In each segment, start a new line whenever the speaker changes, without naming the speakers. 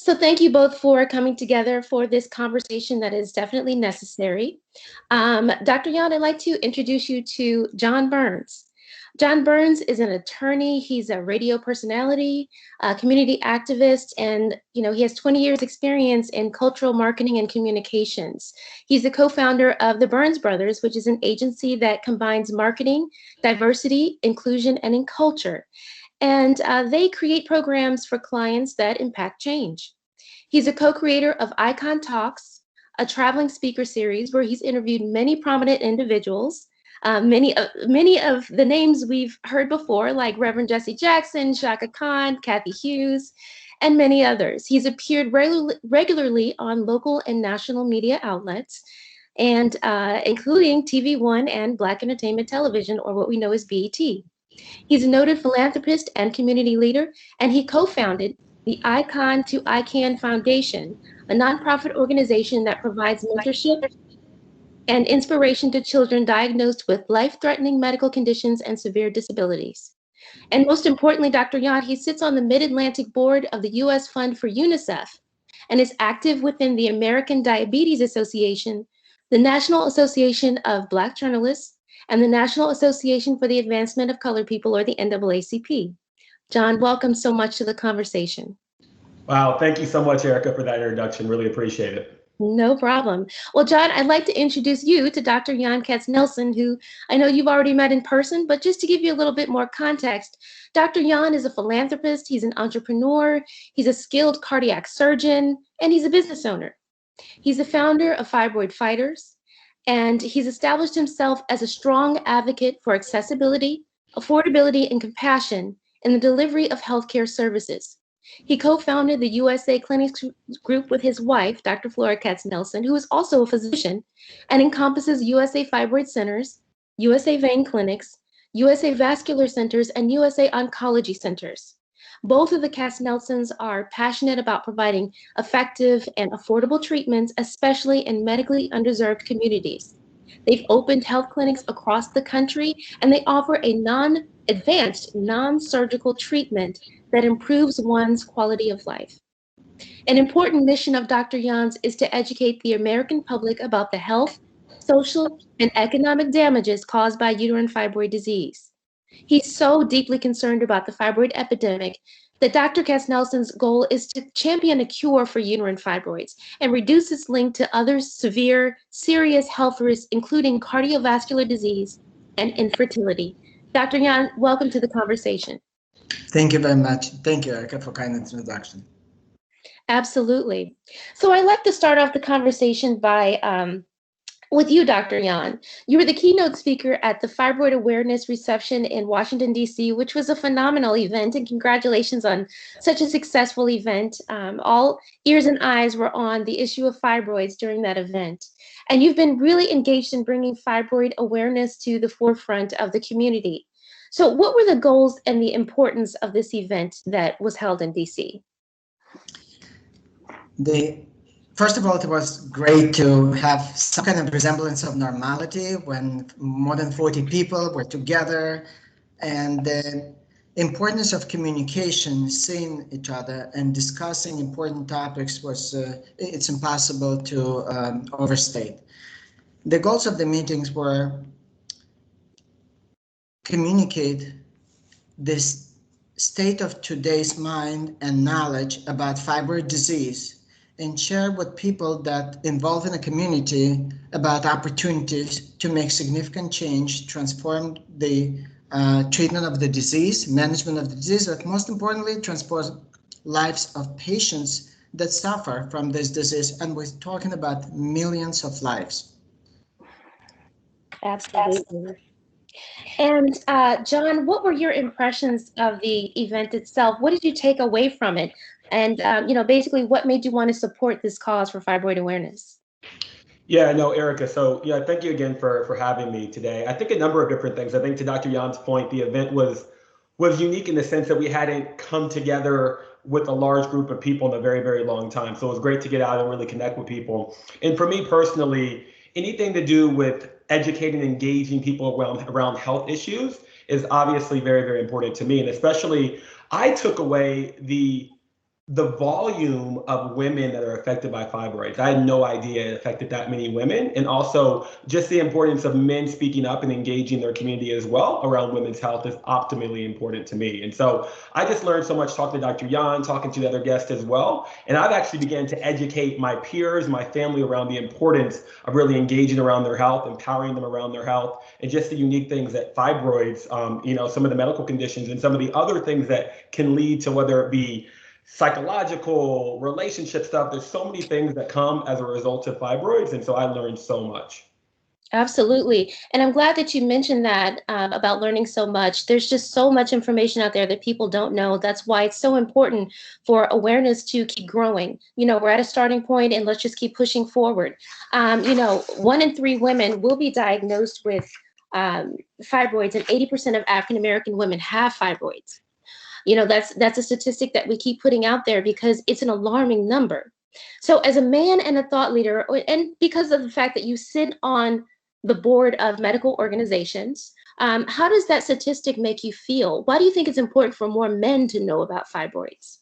So thank you both for coming together for this conversation that is definitely necessary. Dr. Yan, I'd like to introduce you to John Burns. John Burns is an attorney. He's a radio personality, a community activist, and he has 20 years experience in cultural marketing and communications. He's the co-founder of the Burns Brothers, which is an agency that combines marketing, diversity, inclusion, and in culture. And they create programs for clients that impact change. He's a co-creator of Icon Talks, a traveling speaker series where he's interviewed many prominent individuals. Many of the names we've heard before, like Reverend Jesse Jackson, Shaka Khan, Kathy Hughes, and many others. He's appeared regularly on local and national media outlets, and including TV One and Black Entertainment Television, or what we know as BET. He's a noted philanthropist and community leader, and he co-founded the Icon to ICANN Foundation, a nonprofit organization that provides mentorship and inspiration to children diagnosed with life-threatening medical conditions and severe disabilities. And most importantly, Dr. Yant, he sits on the Mid-Atlantic Board of the U.S. Fund for UNICEF and is active within the American Diabetes Association, the National Association of Black Journalists, and the National Association for the Advancement of Colored People, or the NAACP. John, welcome so much to the conversation.
Wow, thank you so much, Erica, for that introduction. Really appreciate it.
No problem. Well, John, I'd like to introduce you to Dr. Jan Katsnelson, who I know you've already met in person, but just to give you a little bit more context, Dr. Jan is a philanthropist, he's an entrepreneur, he's a skilled cardiac surgeon, and he's a business owner. He's the founder of Fibroid Fighters, and he's established himself as a strong advocate for accessibility, affordability, and compassion in the delivery of healthcare services. He co-founded the USA Clinics Group with his wife, Dr. Flora Katsnelson, who is also a physician and encompasses USA Fibroid Centers, USA Vein Clinics, USA Vascular Centers, and USA Oncology Centers. Both of the Katsnelsons are passionate about providing effective and affordable treatments, especially in medically underserved communities. They've opened health clinics across the country, and they offer a non-advanced, non-surgical treatment that improves one's quality of life. An important mission of Dr. Jans is to educate the American public about the health, social, and economic damages caused by uterine fibroid disease. He's so deeply concerned about the fibroid epidemic that Dr. Katsnelson's goal is to champion a cure for uterine fibroids and reduce its link to other severe, serious health risks, including cardiovascular disease and infertility. Dr. Yan, welcome to the conversation.
Thank you very much. Thank you, Erica, for kind introduction.
Absolutely. So I'd like to start off the conversation by with you, Dr. Yan. You were the keynote speaker at the Fibroid Awareness Reception in Washington, D.C., which was a phenomenal event, and congratulations on such a successful event. All ears and eyes were on the issue of fibroids during that event. And you've been really engaged in bringing fibroid awareness to the forefront of the community. So what were the goals and the importance of this event that was held in D.C.?
First of all, it was great to have some kind of resemblance of normality when more than 40 people were together, and the importance of communication, seeing each other and discussing important topics was, it's impossible to overstate. The goals of the meetings were communicate this state of today's mind and knowledge about fibroid disease, and share with people that involve in a community about opportunities to make significant change, transform the treatment of the disease, management of the disease, but most importantly, transform lives of patients that suffer from this disease. And we're talking about millions of lives.
Absolutely. And John, what were your impressions of the event itself? What did you take away from it? And, basically what made you want to support this cause for fibroid awareness?
Yeah, no, Erica. So yeah, thank you again for having me today. I think a number of different things. I think to Dr. Jan's point, the event was unique in the sense that we hadn't come together with a large group of people in a very, very long time. So it was great to get out and really connect with people. And for me personally, anything to do with educating and engaging people around health issues is obviously very, very important to me. And especially, I took away the the volume of women that are affected by fibroids. I had no idea it affected that many women. And also just the importance of men speaking up and engaging their community as well around women's health is optimally important to me. And so I just learned so much talking to Dr. Yan, talking to the other guests as well. And I've actually began to educate my peers, my family around the importance of really engaging around their health, empowering them around their health, and just the unique things that fibroids, some of the medical conditions and some of the other things that can lead to, whether it be psychological, relationship stuff. There's so many things that come as a result of fibroids. And so I learned so much.
Absolutely. And I'm glad that you mentioned that about learning so much. There's just so much information out there that people don't know. That's why it's so important for awareness to keep growing. We're at a starting point and let's just keep pushing forward. 1 in 3 women will be diagnosed with fibroids, and 80% of African American women have fibroids. That's a statistic that we keep putting out there because it's an alarming number. So as a man and a thought leader, and because of the fact that you sit on the board of medical organizations, how does that statistic make you feel? Why do you think it's important for more men to know about fibroids?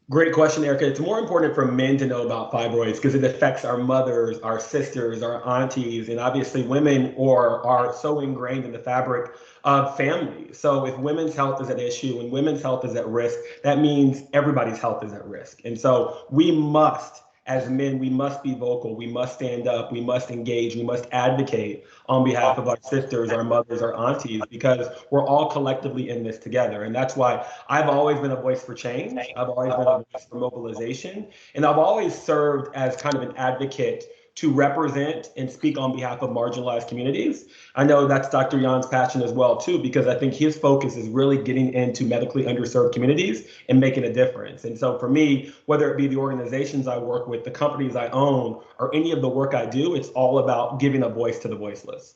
Great question, Erica. It's more important for men to know about fibroids because it affects our mothers, our sisters, our aunties, and obviously women are so ingrained in the fabric of family. So if women's health is at issue and women's health is at risk, that means everybody's health is at risk. And so we must, as men, we must be vocal, we must stand up, we must engage, we must advocate on behalf of our sisters, our mothers, our aunties, because we're all collectively in this together. And that's why I've always been a voice for change. I've always been a voice for mobilization. And I've always served as kind of an advocate to represent and speak on behalf of marginalized communities. I know that's Dr. Yan's passion as well, too, because I think his focus is really getting into medically underserved communities and making a difference. And so for me, whether it be the organizations I work with, the companies I own, or any of the work I do, it's all about giving a voice to the voiceless.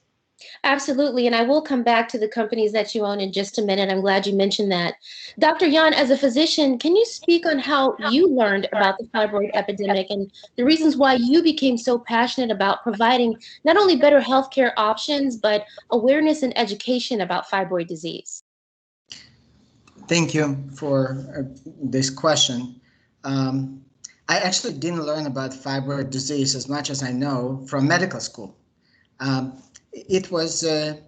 Absolutely. And I will come back to the companies that you own in just a minute. I'm glad you mentioned that. Dr. Yan, as a physician, can you speak on how you learned about the fibroid epidemic and the reasons why you became so passionate about providing not only better healthcare options, but awareness and education about fibroid disease?
Thank you for this question. I actually didn't learn about fibroid disease as much as I know from medical school. It was a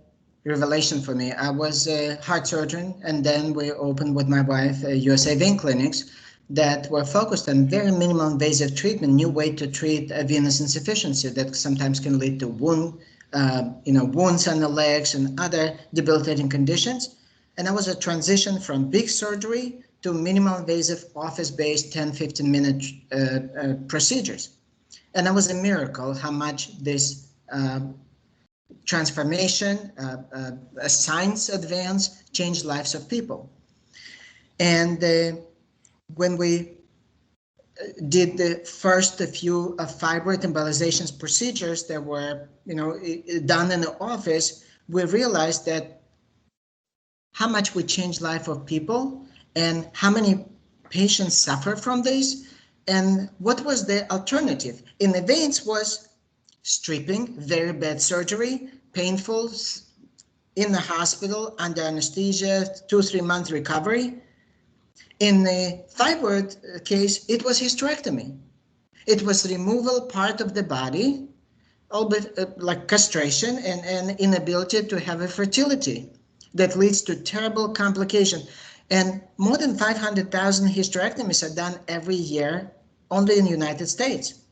revelation for me. I was a heart surgeon, and then we opened with my wife USA vein clinics that were focused on very minimal invasive treatment, new way to treat venous insufficiency that sometimes can lead to wounds on the legs and other debilitating conditions. And that was a transition from big surgery to minimal invasive office-based 10-15-minute procedures. And that was a miracle how much this transformation, a science advance, changed lives of people. And when we did the first few fibroid embolizations procedures that were done in the office, we realized that how much we changed life of people and how many patients suffer from this, and what was the alternative. In the veins was stripping, very bad surgery, painful, in the hospital under anesthesia, 2-3 month recovery. In the fibroid case, it was hysterectomy. It was removal part of the body, albeit like castration and inability to have a fertility that leads to terrible complication. And more than 500,000 hysterectomies are done every year only in the United States.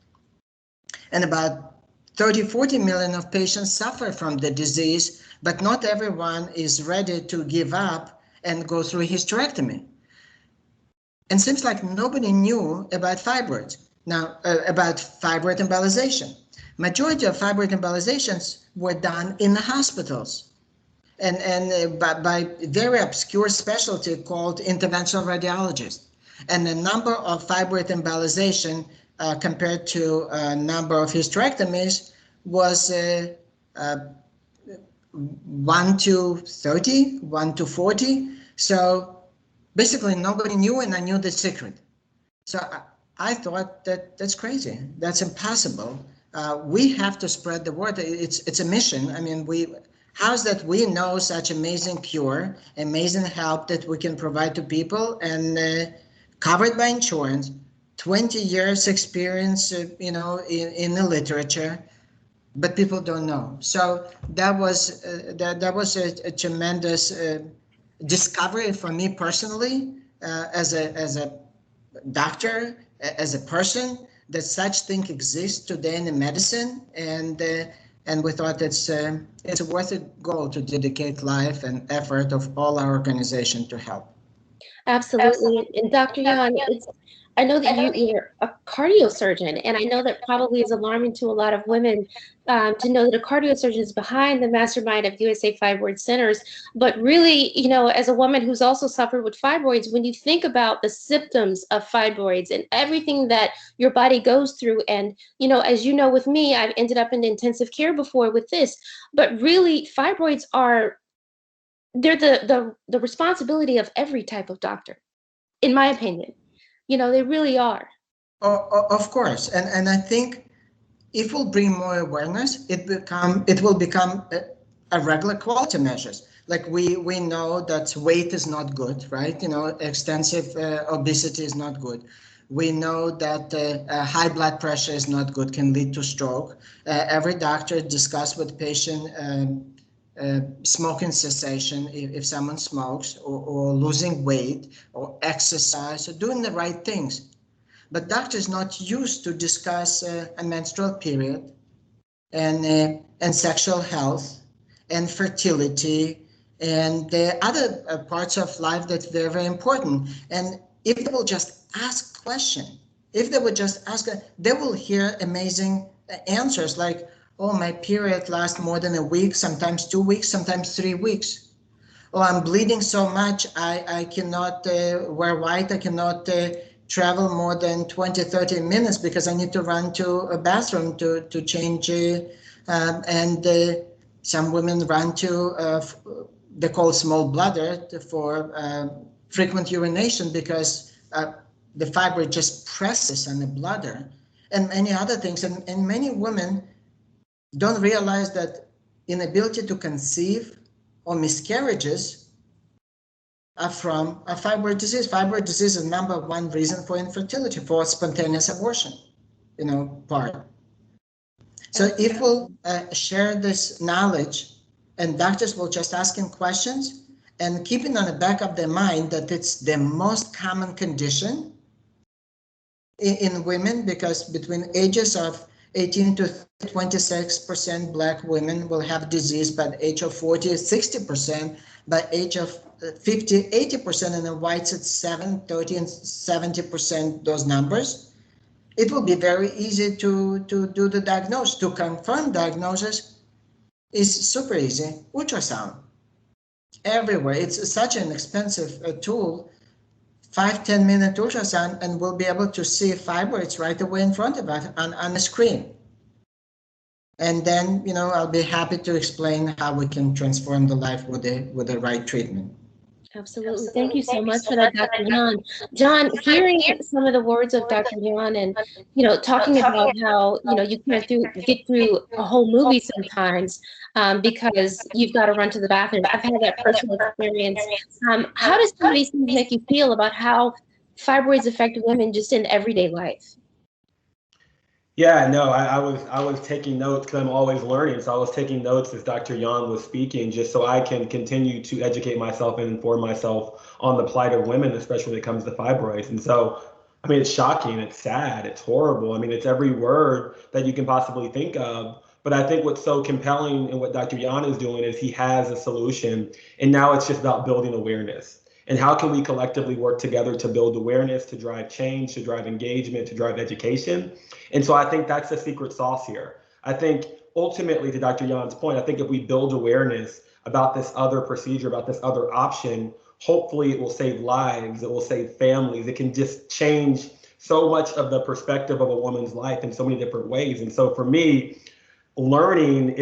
And about 30-40 million of patients suffer from the disease, but not everyone is ready to give up and go through hysterectomy. And seems like nobody knew about fibroids. Now, about fibroid embolization. Majority of fibroid embolizations were done in the hospitals and by very obscure specialty called interventional radiologist. And the number of fibroid embolization compared to number of hysterectomies was 1 to 30, 1 to 40. So basically nobody knew, and I knew the secret. So I thought that's crazy. That's impossible. We have to spread the word. It's a mission. I mean, how's that we know such amazing cure, amazing help that we can provide to people, and covered by insurance, 20 years experience, in the literature, but people don't know. So that was a tremendous discovery for me personally, as a doctor, as a person, that such thing exists today in the medicine, and we thought it's a worth it goal to dedicate life and effort of all our organization to help.
Absolutely. And Dr. Yan, I know that you're a cardiosurgeon, and I know that probably is alarming to a lot of women to know that a cardiosurgeon is behind the mastermind of USA Fibroid Centers. But really, as a woman who's also suffered with fibroids, when you think about the symptoms of fibroids and everything that your body goes through, and, as you know, with me, I've ended up in intensive care before with this, but really fibroids they're the responsibility of every type of doctor, in my opinion. They really are.
Of course, and I think if we'll bring more awareness, it will become a regular quality measures. Like we know that weight is not good, right? Extensive obesity is not good. We know that high blood pressure is not good, can lead to stroke. Every doctor discuss with patient smoking cessation if someone smokes, or losing weight, or exercise, or doing the right things. But doctors not used to discuss a menstrual period, and sexual health, and fertility, and the other parts of life that's very, very important. And if they will just ask questions, if they would just ask, they will hear amazing answers like, oh, my period lasts more than a week, sometimes 2 weeks, sometimes 3 weeks. Oh, I'm bleeding so much, I cannot wear white, I cannot travel more than 20, 30 minutes because I need to run to a bathroom to change. And some women run to, they call small bladder, for frequent urination because the fibroid just presses on the bladder, and many other things. And many women don't realize that inability to conceive or miscarriages are from a fibroid disease. Fibroid disease is number one reason for infertility, for spontaneous abortion, part. So if we'll share this knowledge, and doctors will just ask him questions, and keeping on the back of their mind that it's the most common condition in women, because between ages of 18 to 26% Black women will have disease by the age of 40, 60%, by age of 50, 80%, and the whites at 7, 30, and 70%, those numbers. It will be very easy to do the diagnosis. To confirm diagnosis is super easy. Ultrasound. Everywhere. It's such an expensive tool. 5-10 minute ultrasound, and we'll be able to see fibroids right away in front of us on the screen. And then, I'll be happy to explain how we can transform the life with the right treatment.
Absolutely. Thank you so much for that, Dr. Yan. John, hearing some of the words of Dr. Yan, and, talking about how, you can't get through a whole movie sometimes because you've got to run to the bathroom. I've had that personal experience. How does some of these things make you feel about how fibroids affect women just in everyday life?
Yeah, no, I was taking notes because I'm always learning. So I was taking notes as Dr. Yan was speaking, just so I can continue to educate myself and inform myself on the plight of women, especially when it comes to fibroids. And so, it's shocking, it's sad, it's horrible. It's every word that you can possibly think of. But I think what's so compelling in what Dr. Yan is doing is he has a solution. And now it's just about building awareness. And how can we collectively work together to build awareness, to drive change, to drive engagement, to drive education? And so I think that's the secret sauce here. I think ultimately, to Dr. Yan's point, I think if we build awareness about this other procedure, about this other option, hopefully it will save lives, it will save families. It can just change so much of the perspective of a woman's life in so many different ways. And so for me, learning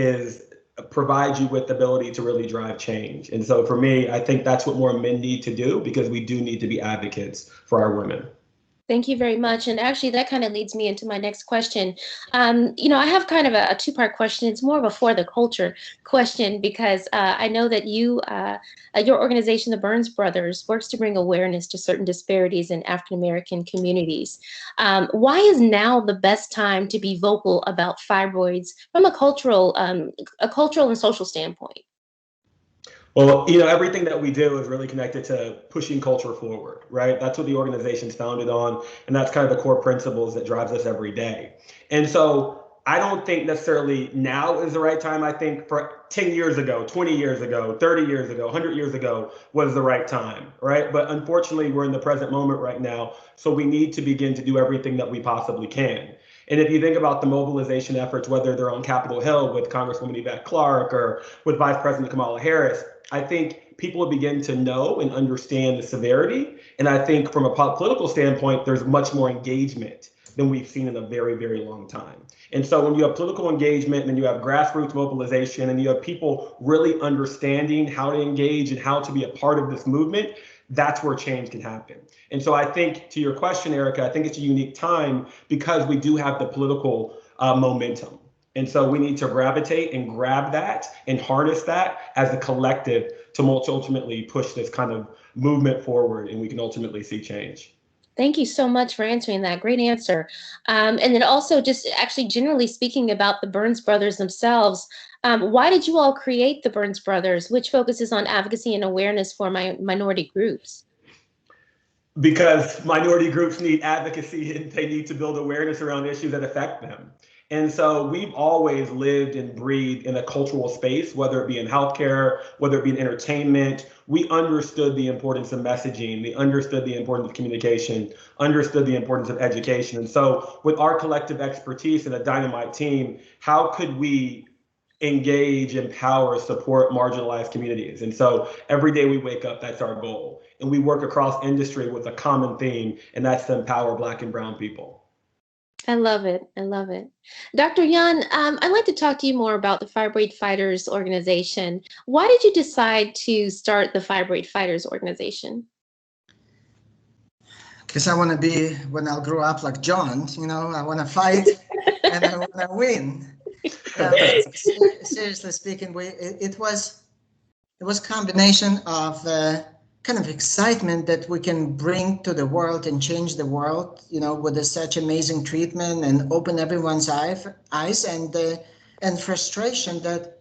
provides you with the ability to really drive change. And so for me, I think that's what more men need to do, because we do need to be advocates for our women.
Thank you very much. And actually, that kind of leads me into my next question. I have kind of a two-part question. It's more of a for the culture question because I know that your organization, the Burns Brothers, works to bring awareness to certain disparities in African American communities. Why is now the best time to be vocal about fibroids from a cultural and social standpoint?
Well, everything that we do is really connected to pushing culture forward, right? That's what the organization's founded on, and that's kind of the core principles that drives us every day. And so I don't think necessarily now is the right time. I think for 10 years ago, 20 years ago, 30 years ago, 100 years ago was the right time, right? But unfortunately, we're in the present moment right now, so we need to begin to do everything that we possibly can. And if you think about the mobilization efforts, whether they're on Capitol Hill with Congresswoman Yvette Clarke or with Vice President Kamala Harris, I think people begin to know and understand the severity. And I think from a political standpoint, there's much more engagement than we've seen in a very, very long time. And so when you have political engagement and you have grassroots mobilization and you have people really understanding how to engage and how to be a part of this movement, that's where change can happen. And so I think, to your question, Erica, I think it's a unique time because we do have the political momentum. And so we need to gravitate and grab that and harness that as a collective to ultimately push this kind of movement forward, and we can ultimately see change.
Thank you so much for answering that. Great answer. And then also just actually generally speaking about the Burns Brothers themselves, why did you all create the Burns Brothers, which focuses on advocacy and awareness for minority groups?
Because minority groups need advocacy and they need to build awareness around issues that affect them. And so we've always lived and breathed in a cultural space, whether it be in healthcare, whether it be in entertainment. We understood the importance of messaging, we understood the importance of communication, understood the importance of education. And so with our collective expertise and a dynamite team, how could we engage, empower, support marginalized communities? And so every day we wake up, that's our goal. And we work across industry with a common theme, and that's to empower Black and Brown people.
I love it. I love it. Dr. Yan, I'd like to talk to you more about the Fibroid Fighters organization. Why did you decide to start the Fibroid Fighters organization?
Because I want to be, when I'll grow up like John, I want to fight and I want to win. Seriously speaking, it was a combination of kind of excitement that we can bring to the world and change the world, with such amazing treatment and open everyone's eyes, and frustration that,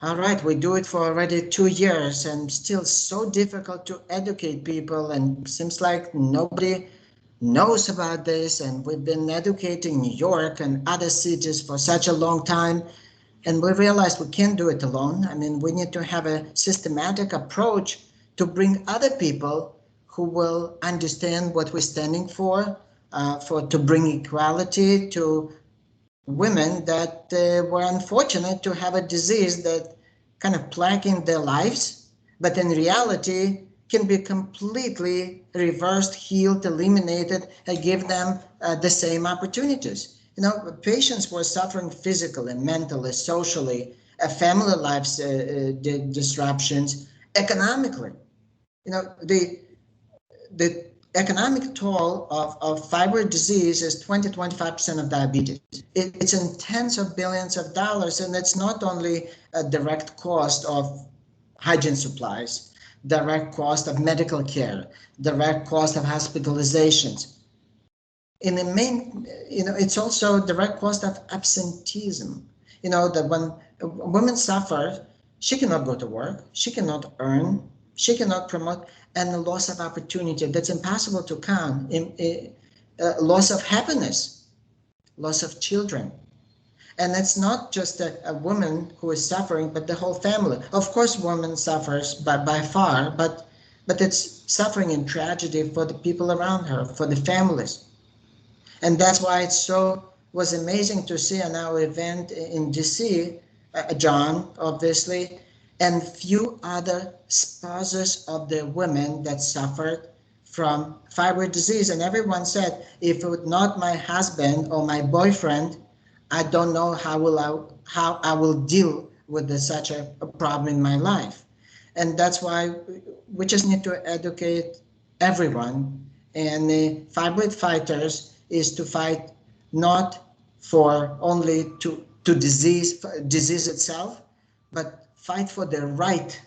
all right, we do it for already 2 years and still so difficult to educate people, and seems like nobody knows about this. And we've been educating New York and other cities for such a long time. And we realized we can't do it alone. I mean, we need to have a systematic approach to bring other people who will understand what we're standing for to bring equality to women that were unfortunate to have a disease that kind of plaguing their lives, but in reality can be completely reversed, healed, eliminated, and give them the same opportunities. Patients were suffering physically, mentally, socially, family lives disruptions, economically. The economic toll of fibroid disease is 20-25% of diabetes. It's in tens of billions of dollars, and it's not only a direct cost of hygiene supplies, direct cost of medical care, direct cost of hospitalizations. In the main, it's also direct cost of absenteeism. That when women suffer, she cannot go to work, she cannot earn, she cannot promote, and the loss of opportunity that's impossible to count, loss of happiness, loss of children. And it's not just a woman who is suffering, but the whole family. Of course, woman suffers by far, but it's suffering and tragedy for the people around her, for the families. And that's why it was amazing to see on our event in DC, John, obviously, and few other spouses of the women that suffered from fibroid disease. And everyone said, if it was not my husband or my boyfriend, I don't know how I will deal with such a problem in my life. And that's why we just need to educate everyone And Fibroid Fighters is to fight not for only to disease itself, but fight for the right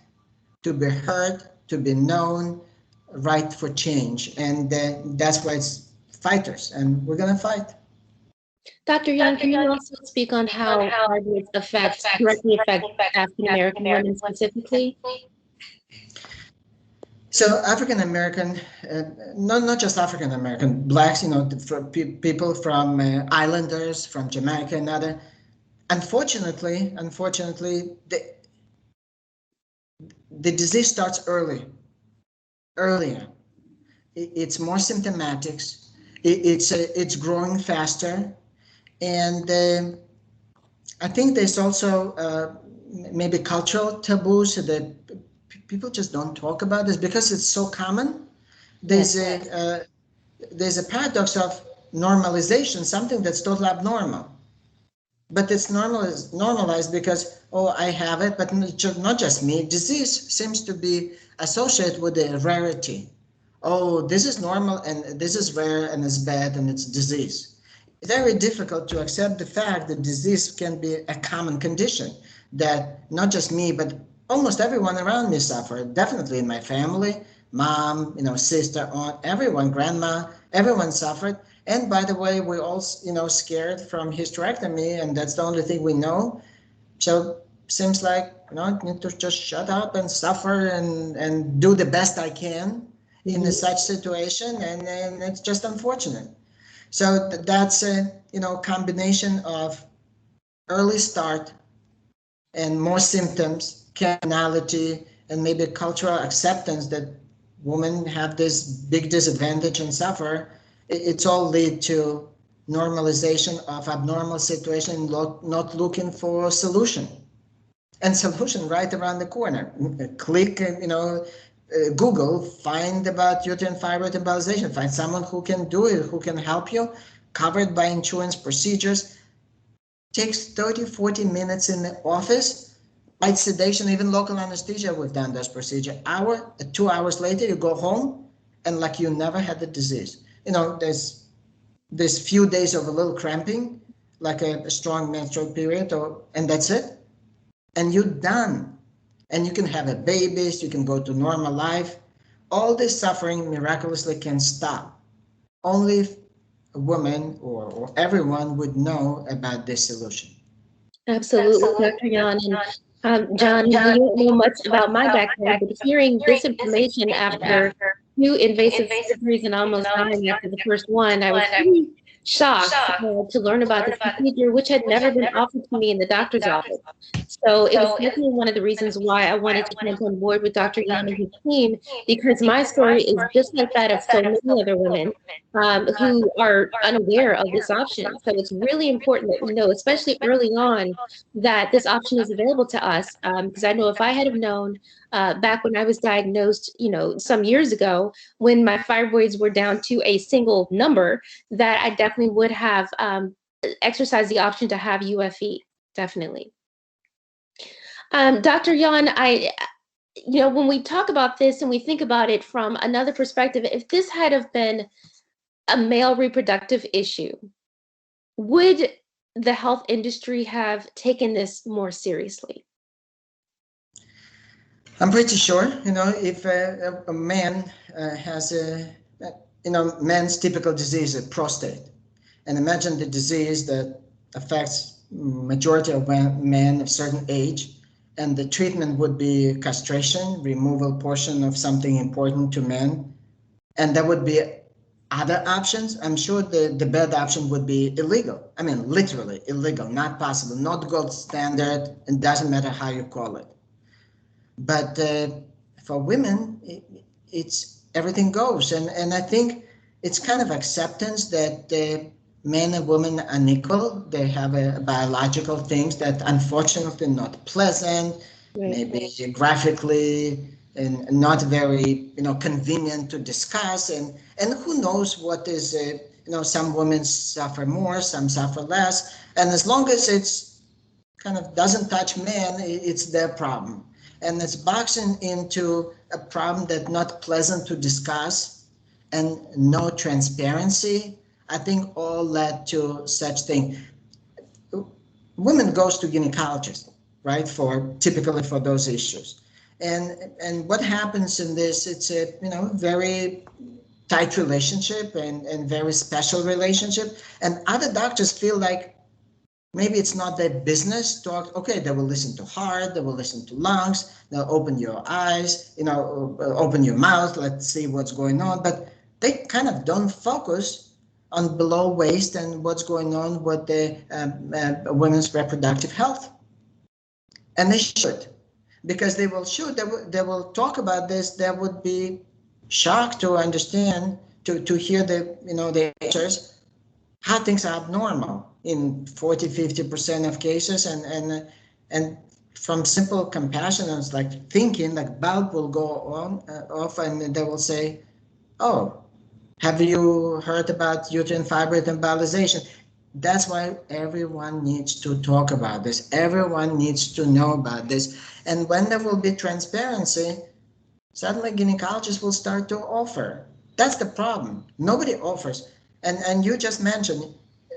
to be heard, to be known, right for change. And that's why it's fighters, and we're going to fight.
Dr. Young, can you also speak on how fibroids directly affect African American women specifically?
So African American, not just African American, blacks, people from islanders, from Jamaica and other. Unfortunately, the disease starts earlier. It's more symptomatic. It's growing faster, and I think there's also maybe cultural taboos that people just don't talk about this because it's so common. There's a paradox of normalization, something that's totally abnormal. But it's normalized because, oh, I have it, but not just me. Disease seems to be associated with a rarity. Oh, this is normal and this is rare and it's bad and it's disease. It's very difficult to accept the fact that disease can be a common condition, that not just me, but almost everyone around me suffered. Definitely in my family, mom, sister, aunt, everyone, grandma, everyone suffered. And by the way, we're all, scared from hysterectomy, and that's the only thing we know. So seems like, I need to just shut up and suffer and do the best I can in such situation, and it's just unfortunate. So that's a, combination of early start and more symptoms, criminality, and maybe cultural acceptance that women have this big disadvantage and suffer. It's all lead to normalization of abnormal situation, not looking for a solution. And solution right around the corner. Click, Google, find about uterine fibroid embolization, find someone who can do it, who can help you, covered by insurance procedures. Takes 30, 40 minutes in the office, light sedation, even local anesthesia, we've done this procedure. 2 hours later, you go home and like you never had the disease. There's few days of a little cramping, like a strong menstrual period, and that's it. And you're done. And you can have a baby, you can go to normal life. All this suffering miraculously can stop. Only if a woman or everyone would know about this solution.
Absolutely, Dr. Yan. And John, you don't know much about my background, but hearing this information after 2 invasive surgeries and almost dying after the first one, I was pretty shocked to learn about this procedure, which had never been offered to me in the doctor's office. So it was definitely one of the reasons why I wanted to jump on board with Dr. Yan and his team, because my story is just like that of so many other women who are unaware of this option. So it's really important that we know, especially early on, that this option is available to us. Because I know if I had have known back when I was diagnosed, some years ago, when my fibroids were down to a single number, that I definitely would have exercised the option to have UFE, definitely. Dr. Yan, when we talk about this and we think about it from another perspective, if this had have been a male reproductive issue, would the health industry have taken this more seriously?
I'm pretty sure, if a man has man's typical disease, a prostate, and imagine the disease that affects majority of men of certain age, and the treatment would be castration, removal portion of something important to men, and there would be other options. I'm sure the bad option would be illegal. I mean, literally illegal, not possible, not gold standard, and doesn't matter how you call it. But for women, it's everything goes. And I think it's kind of acceptance that men and women are equal. They have biological things that unfortunately not pleasant, maybe graphically, and not very convenient to discuss. And who knows what is, some women suffer more, some suffer less. And as long as it's kind of doesn't touch men, it's their problem. And it's boxing into a problem that's not pleasant to discuss. and no transparency, I think all led to such thing. Women goes to gynecologist, right, for typically for those issues. And what happens in this, it's a very tight relationship and very special relationship. And other doctors feel like maybe it's not their business to, okay, they will listen to heart, they will listen to lungs, they'll open your eyes, open your mouth, let's see what's going on. But they kind of don't focus on below waist and what's going on with the women's reproductive health. And they should, because they will talk about this. They would be shocked to understand, to hear the answers, how things are abnormal in 40-50% of cases, and from simple compassion, it's like thinking, like bulb will go on off, and they will say, oh, have you heard about uterine fibroid embolization? That's why everyone needs to talk about this. Everyone needs to know about this. And when there will be transparency, suddenly gynecologists will start to offer. That's the problem. Nobody offers. And you just mentioned,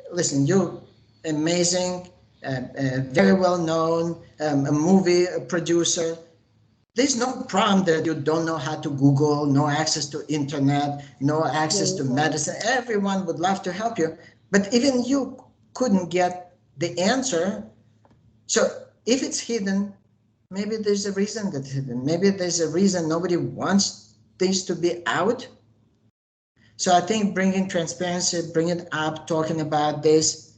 listen, you amazing, very well known, a movie producer. There's no problem that you don't know how to Google, no access to internet, no access to medicine. Everyone would love to help you, but even you couldn't get the answer. So if it's hidden, maybe there's a reason that's hidden. Maybe there's a reason nobody wants things to be out. So I think bringing transparency, bringing it up, talking about this,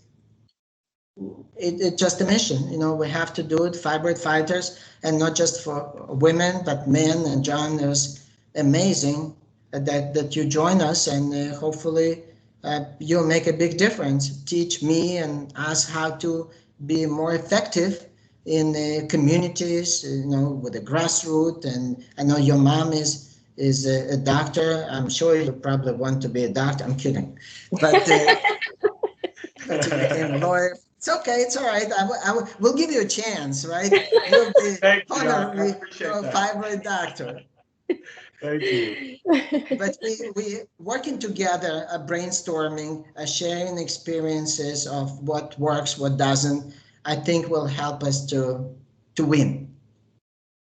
it's just a mission. We have to do it. Fibroid Fighters, and not just for women, but men. And John, it was amazing that you join us, and hopefully you'll make a big difference. Teach me and us how to be more effective in the communities, with the grassroots. And I know your mom is a doctor. I'm sure you probably want to be a doctor. I'm kidding, but but you became a lawyer. It's okay. It's all right. We'll give you a chance, right? You'll be honorary fibroid doctor.
Thank you.
But we working together, brainstorming, sharing experiences of what works, what doesn't, I think will help us to win.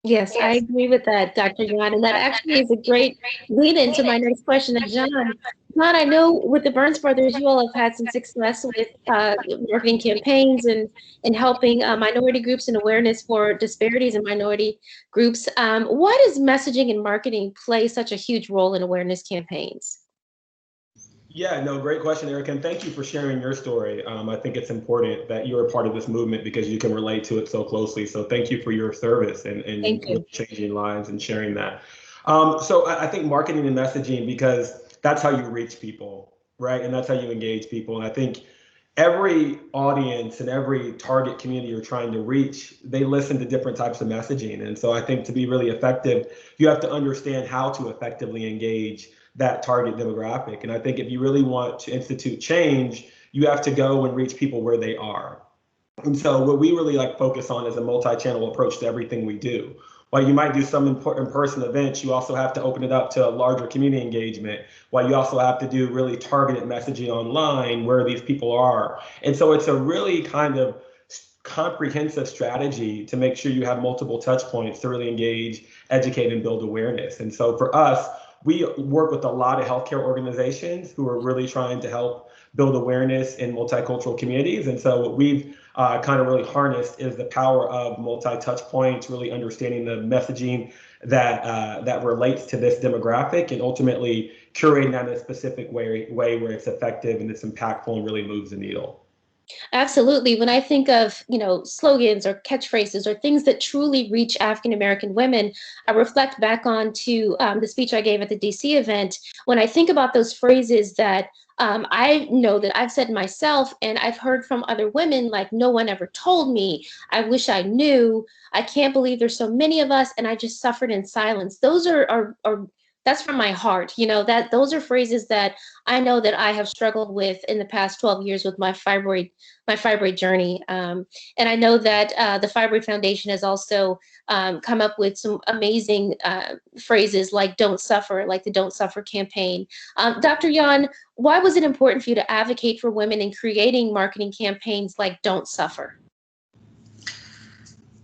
Yes, I agree with that, Dr. Yuan. And that actually is a great lead into my next question to John. John, I know with the Burns Brothers, you all have had some success with marketing campaigns and helping minority groups and awareness for disparities in minority groups. Why does messaging and marketing play such a huge role in awareness campaigns?
Yeah, no, great question, Erica, and thank you for sharing your story. I think it's important that you're a part of this movement because you can relate to it so closely. So thank you for your service and changing lives and sharing that. So I think marketing and messaging, because that's how you reach people, right? And that's how you engage people. And I think every audience and every target community you're trying to reach, they listen to different types of messaging. And so I think to be really effective, you have to understand how to effectively engage that target demographic. And I think if you really want to institute change, you have to go and reach people where they are. And so what we really focus on is a multi-channel approach to everything we do. While you might do some in-person events, you also have to open it up to a larger community engagement, while you also have to do really targeted messaging online where these people are. And so it's a really kind of comprehensive strategy to make sure you have multiple touch points to really engage, educate, and build awareness. And so for us, we work with a lot of healthcare organizations who are really trying to help build awareness in multicultural communities. And so what we've kind of really harnessed is the power of multi-touch points, really understanding the messaging that relates to this demographic, and ultimately curating that in a specific way where it's effective and it's impactful and really moves the needle.
Absolutely. When I think of, slogans or catchphrases or things that truly reach African-American women, I reflect back on to the speech I gave at the DC event. When I think about those phrases that I know that I've said myself, and I've heard from other women, like, no one ever told me, I wish I knew, I can't believe there's so many of us, and I just suffered in silence. Those are that's from my heart. That those are phrases that I know that I have struggled with in the past 12 years with my fibroid journey. And I know that the Fibroid Foundation has also come up with some amazing phrases like "Don't Suffer," like the "Don't Suffer" campaign. Dr. Yan, why was it important for you to advocate for women in creating marketing campaigns like "Don't Suffer"?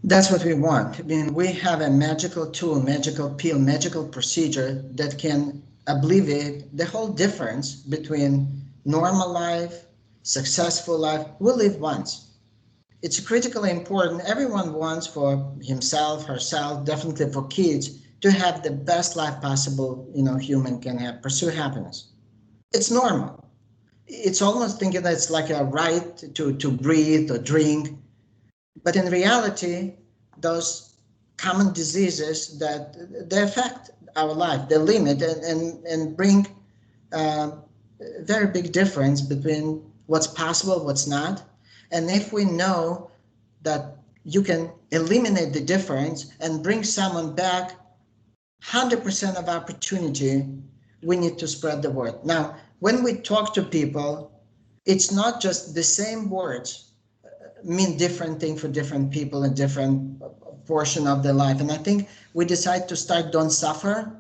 That's what we want. I mean, we have a magical tool, magical pill, magical procedure that can alleviate the whole difference between normal life, successful life. We live once. It's critically important. Everyone wants for himself, herself, definitely for kids, to have the best life possible, human can have, pursue happiness. It's normal. It's almost thinking that it's like a right to breathe or drink. But in reality, those common diseases that they affect our life, they limit and bring a very big difference between what's possible, what's not. And if we know that you can eliminate the difference and bring someone back 100% of opportunity, we need to spread the word. Now, when we talk to people, it's not just the same words mean different things for different people in different portion of their life. And I think we decide to start "Don't Suffer,"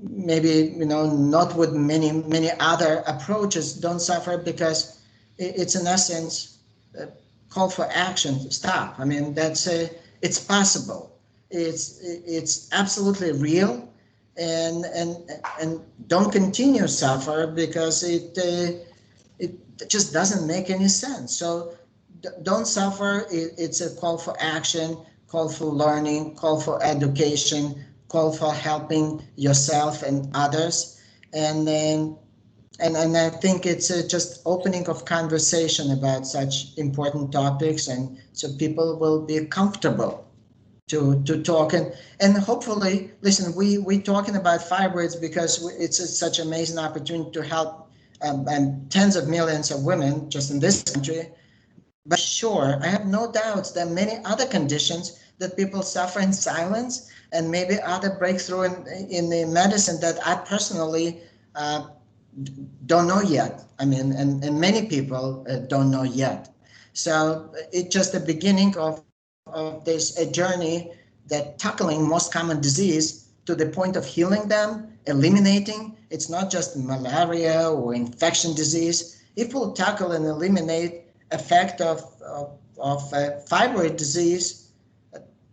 maybe not with many other approaches. "Don't Suffer" because it's in essence a call for action. Stop. I mean, it's possible. It's absolutely real, and don't continue suffer because it just doesn't make any sense. So "Don't Suffer," it's a call for action, call for learning, call for education, call for helping yourself and others. And I think it's just opening of conversation about such important topics, and so people will be comfortable to talk. And hopefully, listen, we talking about fibroids because it's such an amazing opportunity to help and tens of millions of women just in this country. But sure, I have no doubts that many other conditions that people suffer in silence, and maybe other breakthrough in the medicine that I personally don't know yet. I mean, and many people don't know yet. So it's just the beginning of this a journey that tackling most common disease to the point of healing them, eliminating. It's not just malaria or infection disease. If we'll tackle and eliminate effect of fibroid disease,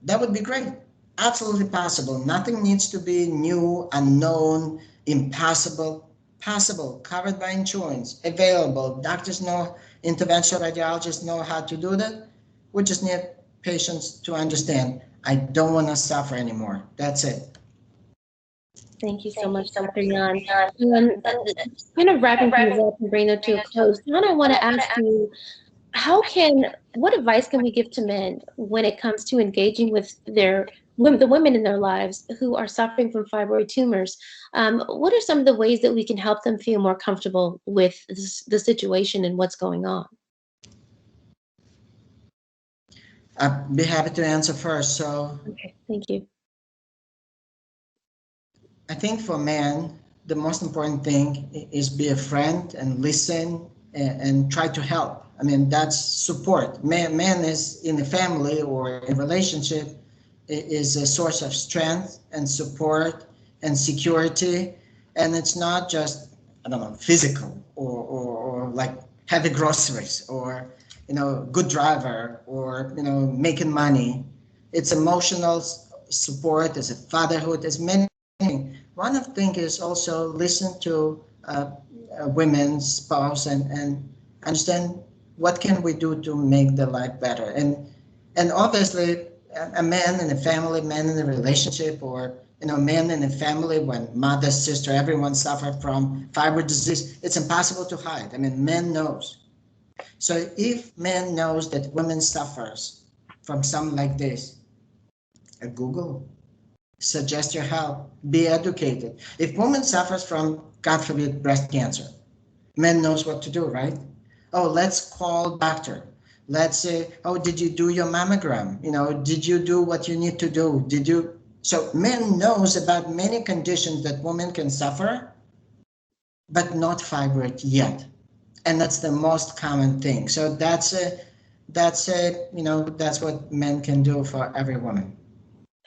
that would be great. Absolutely possible. Nothing needs to be new, unknown, impossible. Possible, covered by insurance, available. Doctors know, interventional radiologists know how to do that. We just need patients to understand, I don't want to suffer anymore. That's it.
Thank you so much, Dr. Yan. Kind of wrapping things up and bringing it to a close, Yan, I want to ask you, what advice can we give to men when it comes to engaging with the women in their lives who are suffering from fibroid tumors? What are some of the ways that we can help them feel more comfortable with the situation and what's going on?
I'd be happy to answer first. So,
okay, thank you.
I think for men, the most important thing is be a friend and listen and try to help. I mean, that's support. Man is in a family or a relationship is a source of strength and support and security. And it's not just, I don't know, physical or like heavy groceries or, good driver or, making money. It's emotional support, it's a fatherhood, it's many things. One of the things is also listen to a women's spouse and understand what can we do to make their life better. And obviously a man in a family, man in a relationship, or man in a family when mother, sister, everyone suffer from fibroid disease, it's impossible to hide. I mean, man knows. So if man knows that women suffers from something like this, Google, suggest your help, be educated. If woman suffers from, God forbid, breast cancer, man knows what to do, right? Oh, let's call doctor. Let's say, oh, did you do your mammogram? Did you do what you need to do? So men knows about many conditions that women can suffer, but not fibroid yet. And that's the most common thing. So that's what men can do for every woman.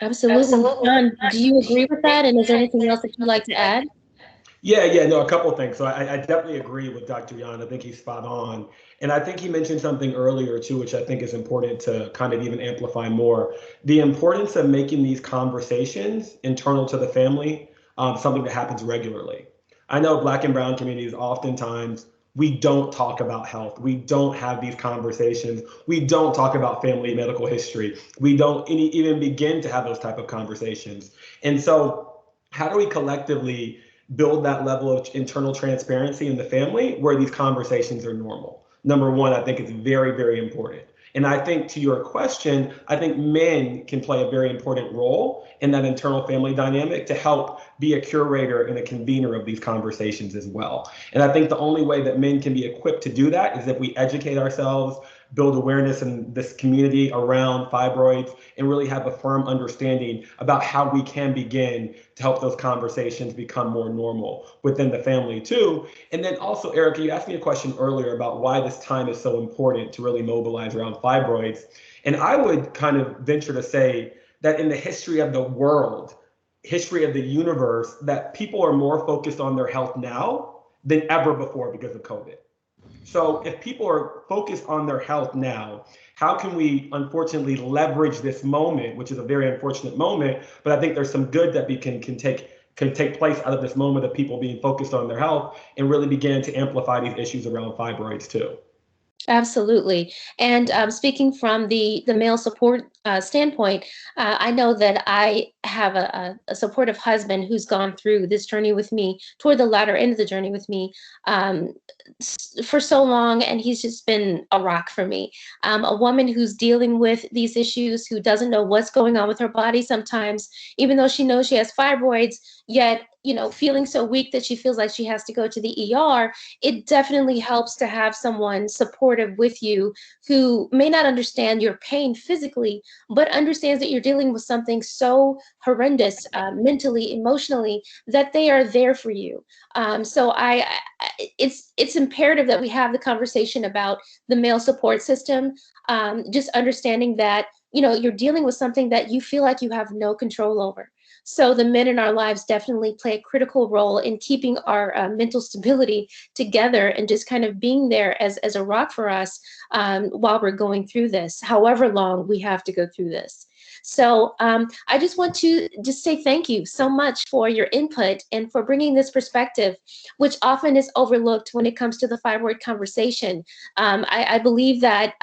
Absolutely. John, do you agree with that? And is there anything else that you'd like to add?
Yeah, no, a couple of things. So I definitely agree with Dr. Yan. I think he's spot on. And I think he mentioned something earlier too, which I think is important to kind of even amplify more. The importance of making these conversations internal to the family, something that happens regularly. I know Black and Brown communities oftentimes we don't talk about health. We don't have these conversations. We don't talk about family medical history. We don't even begin to have those type of conversations. And so how do we collectively build that level of internal transparency in the family where these conversations are normal? Number one, I think it's very, very important. And I think to your question, I think men can play a very important role in that internal family dynamic to help be a curator and a convener of these conversations as well. And I think the only way that men can be equipped to do that is if we educate ourselves, build awareness in this community around fibroids, and really have a firm understanding about how we can begin to help those conversations become more normal within the family too. And then also, Erica, you asked me a question earlier about why this time is so important to really mobilize around fibroids. And I would kind of venture to say that in the history of the world, history of the universe, that people are more focused on their health now than ever before because of COVID. So if people are focused on their health now, how can we unfortunately leverage this moment, which is a very unfortunate moment, but I think there's some good that we can take place out of this moment of people being focused on their health and really begin to amplify these issues around fibroids too.
Absolutely. And speaking from the male support standpoint, I know that I have a supportive husband who's gone through this journey with me, toward the latter end of the journey with me, for so long, and he's just been a rock for me. A woman who's dealing with these issues, who doesn't know what's going on with her body sometimes, even though she knows she has fibroids, yet, feeling so weak that she feels like she has to go to the ER. It definitely helps to have someone supportive with you who may not understand your pain physically, but understands that you're dealing with something so horrendous, mentally, emotionally, that they are there for you. So it's imperative that we have the conversation about the male support system, just understanding that, you're dealing with something that you feel like you have no control over. So the men in our lives definitely play a critical role in keeping our mental stability together and just kind of being there as a rock for us while we're going through this, however long we have to go through this. So I just want to just say thank you so much for your input and for bringing this perspective, which often is overlooked when it comes to the fibroid conversation. I believe that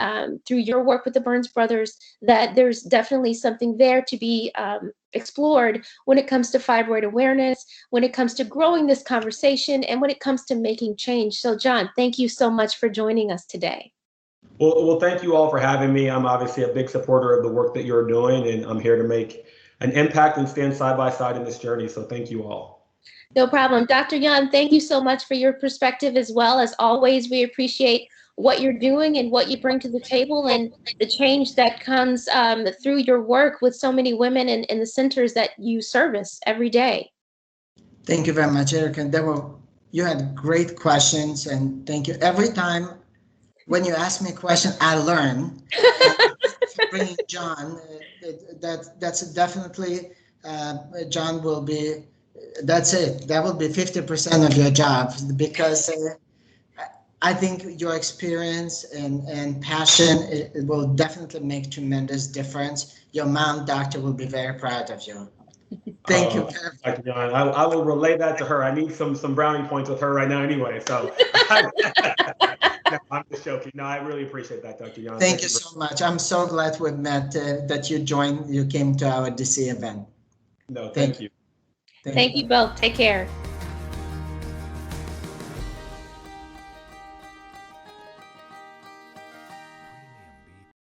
through your work with the Burns brothers, that there's definitely something there to be explored when it comes to fibroid awareness, when it comes to growing this conversation, and when it comes to making change. So John, thank you so much for joining us today.
Well, thank you all for having me. I'm obviously a big supporter of the work that you're doing, and I'm here to make an impact and stand side by side in this journey. So thank you all.
No problem. Dr. Yan, thank you so much for your perspective as well. As always, we appreciate what you're doing and what you bring to the table and the change that comes through your work with so many women in the centers that you service every day.
Thank you very much, Eric. And you had great questions, and thank you. Every time when you ask me a question, I learn. Bringing John, that's definitely, John will be, that's it. That will be 50% of your job, because I think your experience and passion, it will definitely make tremendous difference. Your mom, doctor, will be very proud of you. Thank you.
Dr. John, I will relay that to her. I need some brownie points with her right now anyway. So no, I'm just joking. No, I really appreciate that, Dr. Yan.
Thank you so much. I'm so glad we met, that you came to our DC event.
No, thank you.
Thank you both. Take care.